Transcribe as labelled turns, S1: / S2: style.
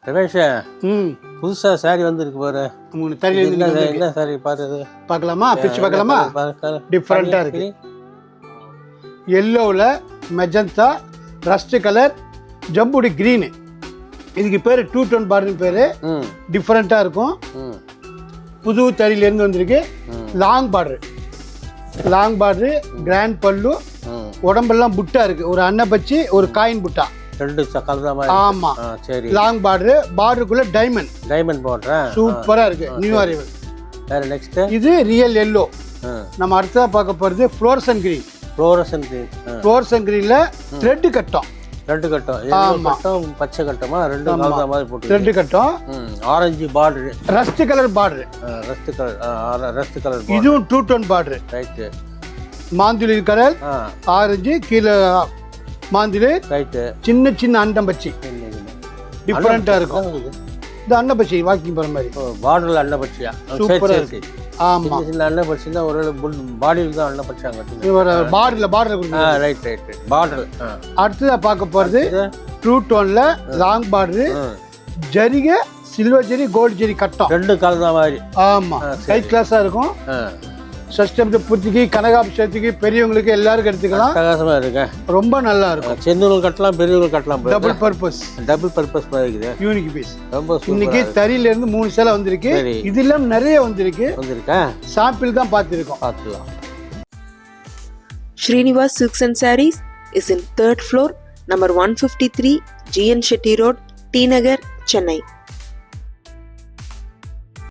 S1: ரமேஷ், புதுசா சாரி வந்திருக்கு பாரு. என்ன சாரி பாரு,
S2: பார்க்கலாமா? பிரிச்சு பார்க்கலாமா? டிஃப்ரெண்டா இருக்கு. எல்லோவில் மெஜந்தா, ரஸ்ட் கலர், ஜம்புடி கிரீனு. இதுக்கு பேர் 2 டோன் பார்டர் பேர். டிஃப்ரெண்ட்டாக இருக்கும். புது தறியிலேருந்து வந்திருக்கு. லாங் பார்டரு, கிராண்ட் பல்லு, உடம்பெல்லாம் புட்டா இருக்கு. ஒரு அன்னப்பச்சி, ஒரு காயின் புட்டா. ஆமா, சரி. லாங் பார்டருக்குள்ள டைமண்ட் போடுறேன். சூப்பரா இருக்கு. New arrival.
S1: வேற நெக்ஸ்ட்
S2: இது ரியல் எல்லோ. நம்ம அடுத்ததா பார்க்க போறது ஃப்ளோரசன் கிரீன்ல த்ரெட் கட்டம்.
S1: பச்சை கட்டமா ரெண்டு கலந்த மாதிரி போட்டு
S2: த்ரெட் கட்டம்.
S1: ஆரஞ்சு பார்டர்,
S2: ரஸ்ட் கலர். இதுவும் 2 டோன் பார்டர். ரைட். மாந்துளி கலர், ஆரஞ்சு கீழே மாந்துளி. ரைட். சின்ன சின்ன அண்டம்பச்சி டிஃபரெண்டா இருக்கும். இந்த அன்னப்பச்சி வாக்கிங் போற மாதிரி
S1: பார்டர்ல அன்னப்பச்சியா?
S2: சூப்பரா இருக்கு. ஆமா,
S1: சின்ன அன்னப்பச்சினா ஒரு பாடியில தான் அன்னப்பச்சாங்க.
S2: பார்டர்ல
S1: ரைட். பார்டர்.
S2: அடுத்ததா பார்க்க போறது 2 டோன்ல லாங் பார்டர், ஜரிகை, சில்வர் ஜரி, கோல்டு ஜரி கட்டம்.
S1: ரெண்டு கலந்த மாதிரி.
S2: ஆமா, ஹை கிளாஸா இருக்கும். சஷ்டமி பூர்த்திக்கு, கனகாபிஷேகத்துக்கு, பெரியவங்களுக்கு எல்லாருக்கும் எடுத்துக்கலாம்.
S1: பிரகாசமா இருக்கு. ரொம்ப
S2: நல்லா இருக்கும்.
S1: சின்னவங்க கட்டலாம், பெரியவங்க கட்டலாம்.
S2: டபுள் பர்பஸ்
S1: மாதிரி
S2: யூனிக் பீஸ்.
S1: ரொம்ப
S2: இன்னைக்கு தறியில இருந்து 3 சேலை வந்திருக்கு. இதுல நிறைய வந்திருக்கா. சாம்பிள் தான் பார்த்துக்கலாம்.
S3: Srinivas Silks and Sarees is in 3rd floor, number 153, GN Shetty Road, T Nagar, Chennai.